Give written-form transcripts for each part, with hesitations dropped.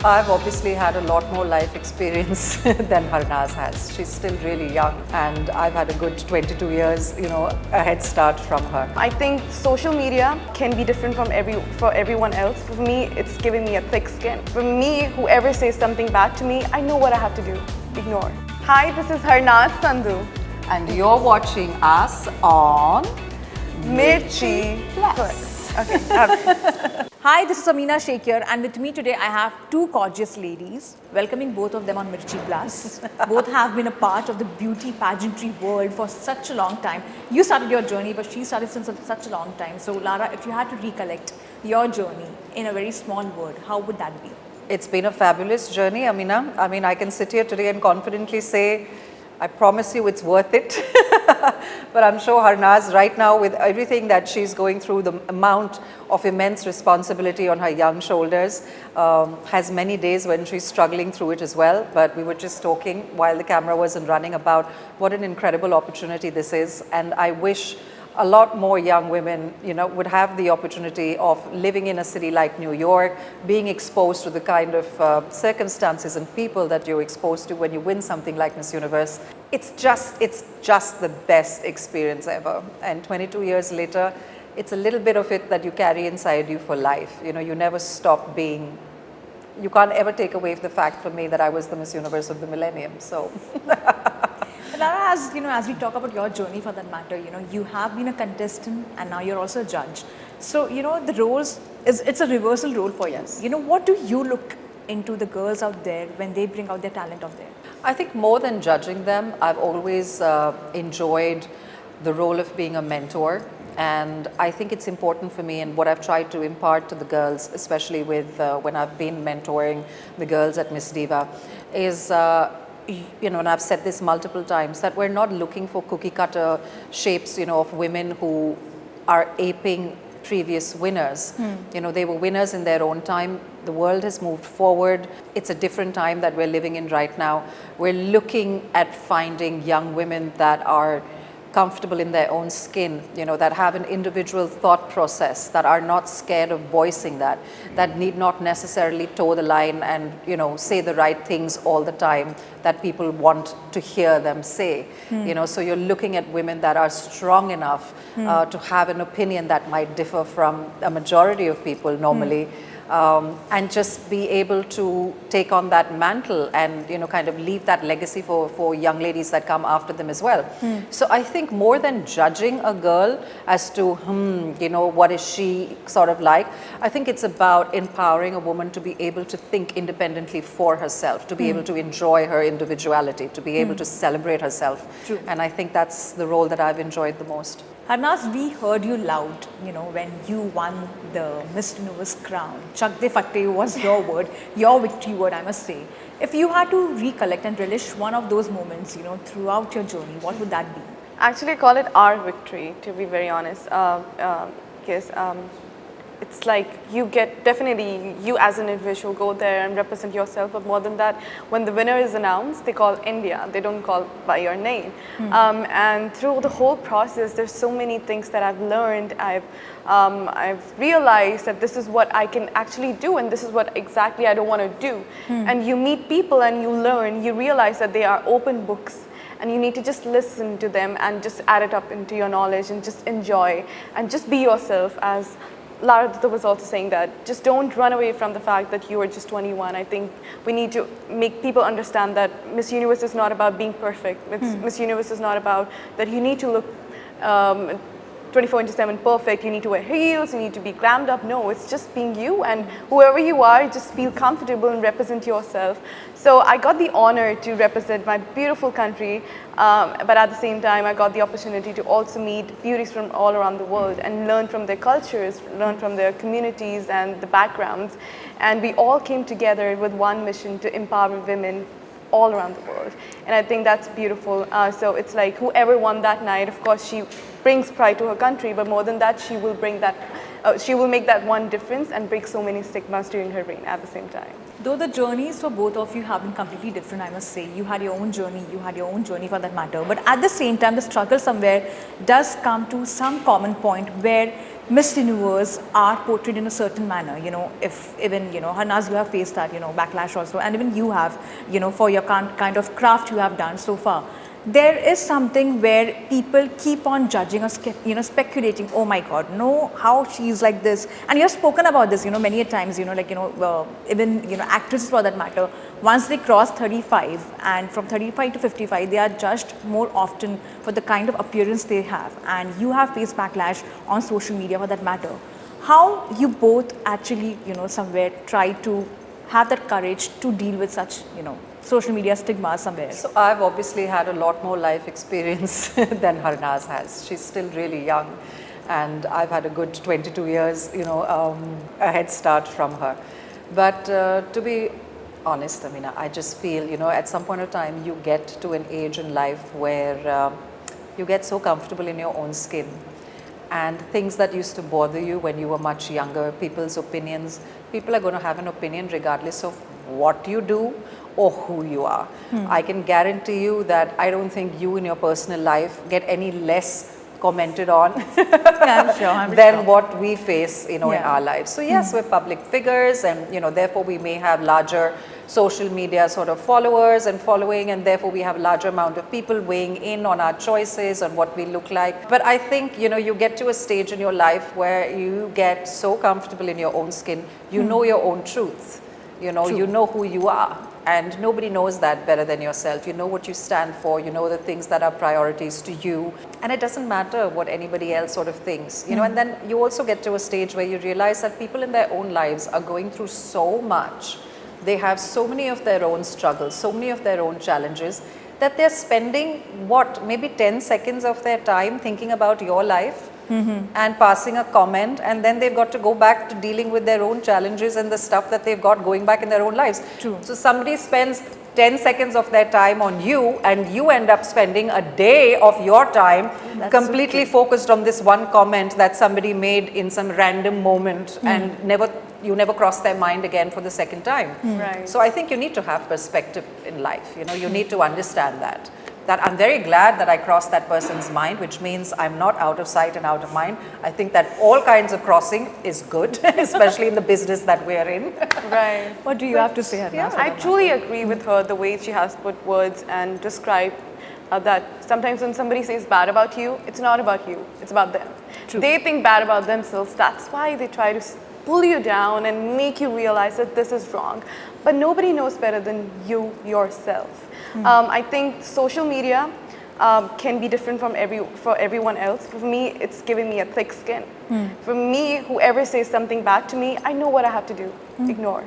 I've obviously had a lot more life experience than Harnaaz has. She's still really young and I've had a good 22 years, a head start from her. I think social media can be different for everyone else. For me, it's giving me a thick skin. For me, whoever says something bad to me, I know what I have to do. Ignore. Hi, this is Harnaaz Sandhu. And you're watching us on Mirchi Plus. Okay. Hi, this is Amina Sheikh here, and with me today I have two gorgeous ladies, welcoming both of them on Mirchi Plus. Both have been a part of the beauty pageantry world for such a long time. You started your journey, but she started since such a long time. So Lara, if you had to recollect your journey in a very small word, how would that be? It's been a fabulous journey, Amina. I mean, I can sit here today and confidently say, I promise you it's worth it. But I'm sure Harnaaz right now, with everything that she's going through, the amount of immense responsibility on her young shoulders, has many days when she's struggling through it as well. But we were just talking while the camera wasn't running about what an incredible opportunity this is. And I wish a lot more young women, would have the opportunity of living in a city like New York, being exposed to the kind of circumstances and people that you're exposed to when you win something like Miss Universe. It's just the best experience ever. And 22 years later, it's a little bit of it that you carry inside you for life. You never stop being. You can't ever take away the fact for me that I was the Miss Universe of the millennium. So. Lara, as we talk about your journey for that matter, you have been a contestant and now you're also a judge. So, the roles, it's a reversal role for you. Yes. What do you look into the girls out there when they bring out their talent out there? I think more than judging them, I've always enjoyed the role of being a mentor. And I think it's important for me, and what I've tried to impart to the girls, especially with when I've been mentoring the girls at Miss Diva, is and I've said this multiple times, that we're not looking for cookie cutter shapes, of women who are aping previous winners. They were winners in their own time. The world has moved forward. It's a different time that we're living in right now. We're looking at finding young women that are comfortable in their own skin, that have an individual thought process, that are not scared of voicing that need not necessarily toe the line and, say the right things all the time that people want to hear them say. So you're looking at women that are strong enough to have an opinion that might differ from a majority of people normally. And just be able to take on that mantle and kind of leave that legacy for young ladies that come after them as well. So I think more than judging a girl as to what is she sort of like, I think it's about empowering a woman to be able to think independently for herself, to be able to enjoy her individuality, to be able to celebrate herself. True. And I think that's the role that I've enjoyed the most. Harnaaz, we heard you loud, when you won the Miss Universe crown. Chak de fatte was your word, your victory word, I must say. If you had to recollect and relish one of those moments, throughout your journey, what would that be? Actually, I call it our victory, to be very honest. Because it's like you as an individual go there and represent yourself, but more than that, when the winner is announced, they call India, they don't call by your name. And through the whole process, there's so many things that I've learned. I've realized that this is what I can actually do and this is what exactly I don't want to do. And you meet people and you learn, you realize that they are open books. And you need to just listen to them and just add it up into your knowledge and just enjoy and just be yourself. As Lara was also saying, that just don't run away from the fact that you are just 21. I think we need to make people understand that Miss Universe is not about being perfect. Miss Universe is not about that you need to look 24/7 perfect, you need to wear heels, you need to be glammed up. No, it's just being you, and whoever you are, just feel comfortable and represent yourself. So I got the honor to represent my beautiful country, but at the same time I got the opportunity to also meet beauties from all around the world and learn from their cultures, learn from their communities and the backgrounds. And we all came together with one mission to empower women all around the world, and I think that's beautiful. So it's like whoever won that night, of course she brings pride to her country, but more than that, she will bring that, she will make that one difference and break so many stigmas during her reign at the same time. Though the journeys for both of you have been completely different, I must say. You had your own journey, you had your own journey for that matter. But at the same time, the struggle somewhere does come to some common point where Miss Universe are portrayed in a certain manner, if even, Harnaaz, you have faced that, backlash also, and even you have, for your kind of craft you have done so far. There is something where people keep on judging or, speculating, oh my God, no, how she's like this. And you have spoken about this, many a times, even, actresses for that matter, once they cross 35 and from 35 to 55, they are judged more often for the kind of appearance they have. And you have faced backlash on social media for that matter. How you both actually, somewhere try to have that courage to deal with such, social media stigma somewhere? So I've obviously had a lot more life experience than Harnaaz has. She's still really young, and I've had a good 22 years, a head start from her. But to be honest, Amina, I just feel, at some point of time, you get to an age in life where you get so comfortable in your own skin. And things that used to bother you when you were much younger, people's opinions, people are going to have an opinion regardless of what you do or who you are. I can guarantee you that I don't think you in your personal life get any less commented on than what we face, in our lives. So yes, we're public figures, and therefore we may have larger social media sort of followers and following, and therefore we have a larger amount of people weighing in on our choices, on what we look like. But I think, you get to a stage in your life where you get so comfortable in your own skin, you know your own truth, you know who you are. And nobody knows that better than yourself. You know what you stand for, you know the things that are priorities to you. And it doesn't matter what anybody else sort of thinks, and then you also get to a stage where you realize that people in their own lives are going through so much. They have so many of their own struggles, so many of their own challenges, that they're spending, maybe 10 seconds of their time thinking about your life. And passing a comment, and then they've got to go back to dealing with their own challenges and the stuff that they've got going back in their own lives. True. So somebody spends 10 seconds of their time on you, and you end up spending a day of your time completely focused on this one comment that somebody made in some random moment, and you never cross their mind again for the second time. Right. So I think you need to have perspective in life. You need to understand that I'm very glad that I crossed that person's mind, which means I'm not out of sight and out of mind. I think that all kinds of crossing is good, especially in the business that we're in. Right. What do you have to say, Harnaaz? Yeah, I truly agree with her, the way she has put words and described that sometimes when somebody says bad about you, it's not about you, it's about them. True. They think bad about themselves. That's why they try to pull you down and make you realize that this is wrong. But nobody knows better than you yourself. I think social media can be different for everyone else. For me, it's giving me a thick skin. For me, whoever says something bad to me, I know what I have to do. Ignore.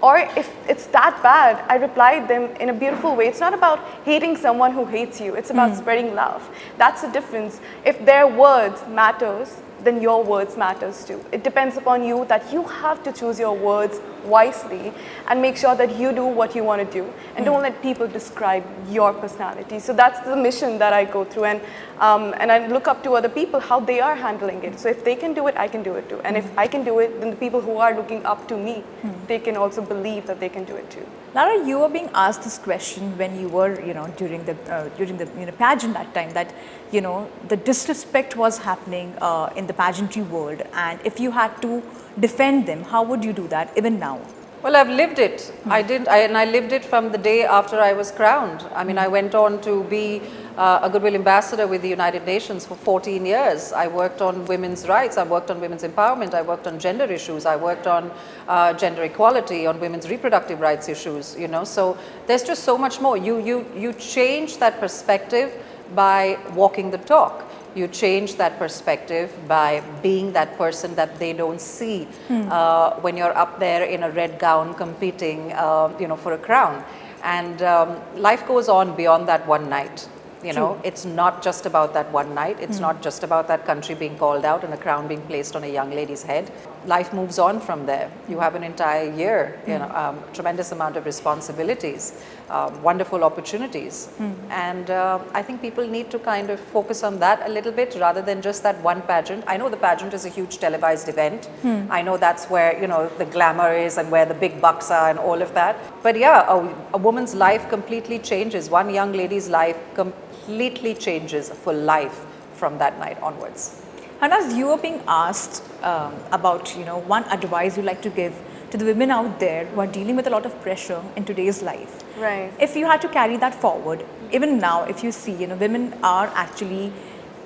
Or if it's that bad, I reply them in a beautiful way. It's not about hating someone who hates you. It's about spreading love. That's the difference. If their words matters, then your words matters too. It depends upon you that you have to choose your words wisely and make sure that you do what you want to do, and don't let people describe your personality. So that's the mission that I go through, and I look up to other people, how they are handling it. So if they can do it, I can do it too. And if I can do it, then the people who are looking up to me, they can also believe that they can do it too. Lara, you were being asked this question when you were, during the pageant that time, that, the disrespect was happening in the pageantry world, and if you had to defend them, how would you do that even now? Well, I've lived it. I lived it from the day after I was crowned. I mean, I went on to be a Goodwill Ambassador with the United Nations for 14 years. I worked on women's rights, I worked on women's empowerment, I worked on gender issues, I worked on gender equality, on women's reproductive rights issues, So there's just so much more. You change that perspective by walking the talk. You change that perspective by being that person that they don't see when you're up there in a red gown competing, for a crown. And life goes on beyond that one night. It's not just about that one night. It's not just about that country being called out and a crown being placed on a young lady's head. Life moves on from there. You have an entire year, tremendous amount of responsibilities, wonderful opportunities. And I think people need to kind of focus on that a little bit rather than just that one pageant. I know the pageant is a huge televised event. I know that's where, the glamour is and where the big bucks are and all of that. But yeah, a woman's life completely changes. One young lady's life completely changes for life from that night onwards. Harnaaz, you are being asked about, one advice you like to give to the women out there who are dealing with a lot of pressure in today's life. Right. If you had to carry that forward, even now, if you see, women are actually,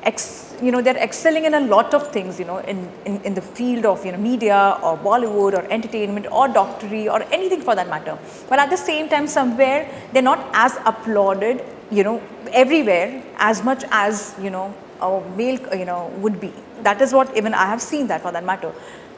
they're excelling in a lot of things, in the field of, media or Bollywood or entertainment or doctory or anything for that matter. But at the same time, somewhere they're not as applauded, everywhere as much as, a male, would be. That is what even I have seen that for that matter.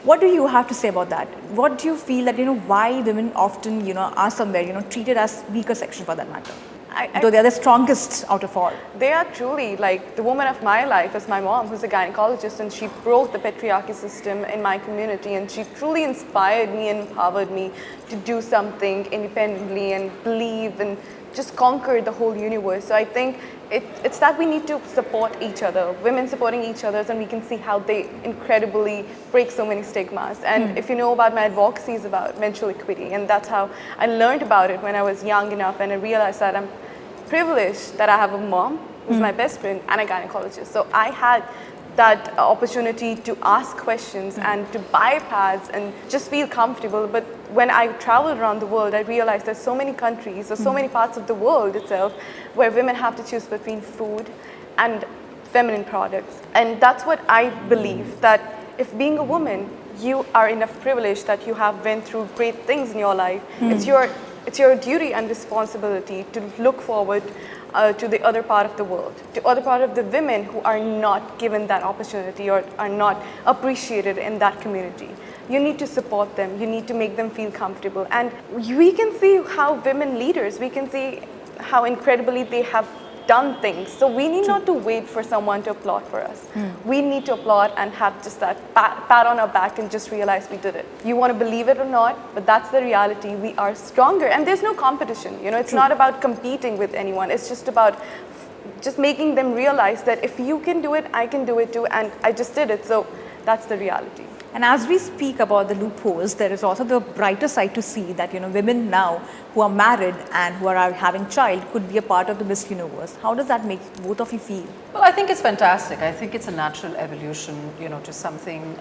What do you have to say about that? What do you feel that, why women often, are somewhere, treated as weaker section for that matter? Though they are the strongest out of all. They are truly, like, the woman of my life is my mom, who's a gynecologist, and she broke the patriarchy system in my community, and she truly inspired me and empowered me to do something independently and believe and just conquer the whole universe. So I think it's that we need to support each other, women supporting each other, and we can see how they incredibly break so many stigmas. And if you know about my advocacy is about menstrual equity, and that's how I learned about it when I was young enough, and I realized that I'm privileged that I have a mom who's my best friend and a gynecologist. So I had that opportunity to ask questions and to bypass and just feel comfortable. But when I traveled around the world, I realized there's so many countries or so many parts of the world itself where women have to choose between food and feminine products. And that's what I believe, that if being a woman, you are enough privileged that you have went through great things in your life, it's your duty and responsibility to look forward to the other part of the world, to other part of the women who are not given that opportunity or are not appreciated in that community. You need to support them. You need to make them feel comfortable. And we can see how women leaders, we can see how incredibly they have done things. So we need not to wait for someone to applaud for us. We need to applaud and have just that pat on our back and just realize we did it. You want to believe it or not, but that's the reality. We are stronger, and there's no competition. It's not about competing with anyone. It's just about just making them realize that if you can do it, I can do it too, and I just did it. So that's the reality. And as we speak about the loopholes, there is also the brighter side to see that, women now who are married and who are having child could be a part of the Miss Universe. How does that make both of you feel? Well, I think it's fantastic. I think it's a natural evolution, to something.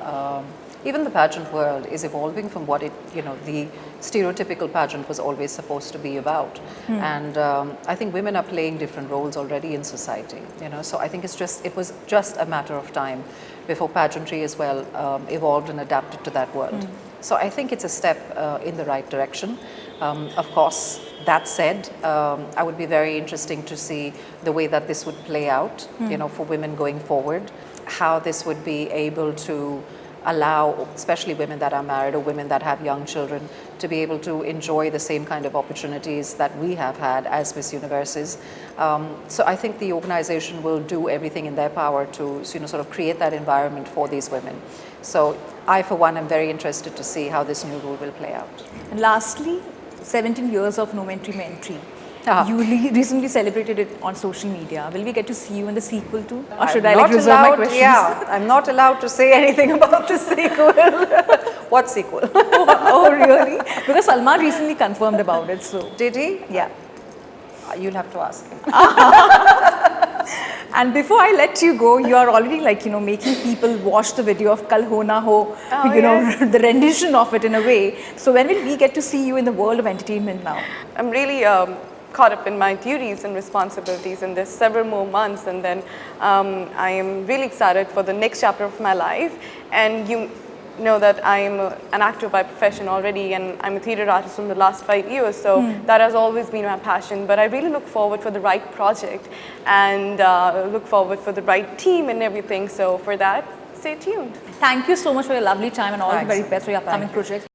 Even the pageant world is evolving from what it, the stereotypical pageant was always supposed to be about. And I think women are playing different roles already in society, So I think it was just a matter of time before pageantry as well evolved and adapted to that world. So I think it's a step in the right direction. Of course, that said, I would be very interesting to see the way that this would play out, for women going forward, how this would be able to allow, especially women that are married or women that have young children, to be able to enjoy the same kind of opportunities that we have had as Miss Universes. So I think the organization will do everything in their power to sort of create that environment for these women. So I, for one, am very interested to see how this new rule will play out. And lastly, 17 years of No Entry Mentry. You recently celebrated it on social media. Will we get to see you in the sequel too? Or should I reserve my questions? Yeah, I'm not allowed to say anything about the sequel. What sequel? Oh, really? Because Salman recently confirmed about it. So did he? Yeah. You'll have to ask him. And before I let you go, you are already making people watch the video of Kal Ho Na Ho, the rendition of it in a way. So when will we get to see you in the world of entertainment now? I'm really caught up in my duties and responsibilities, and there's several more months, and then I am really excited for the next chapter of my life. And you know that I'm an actor by profession already, and I'm a theatre artist from the last 5 years, so that has always been my passion. But I really look forward for the right project and look forward for the right team and everything. So for that, stay tuned. Thank you so much for your lovely time and all the very best for your upcoming projects.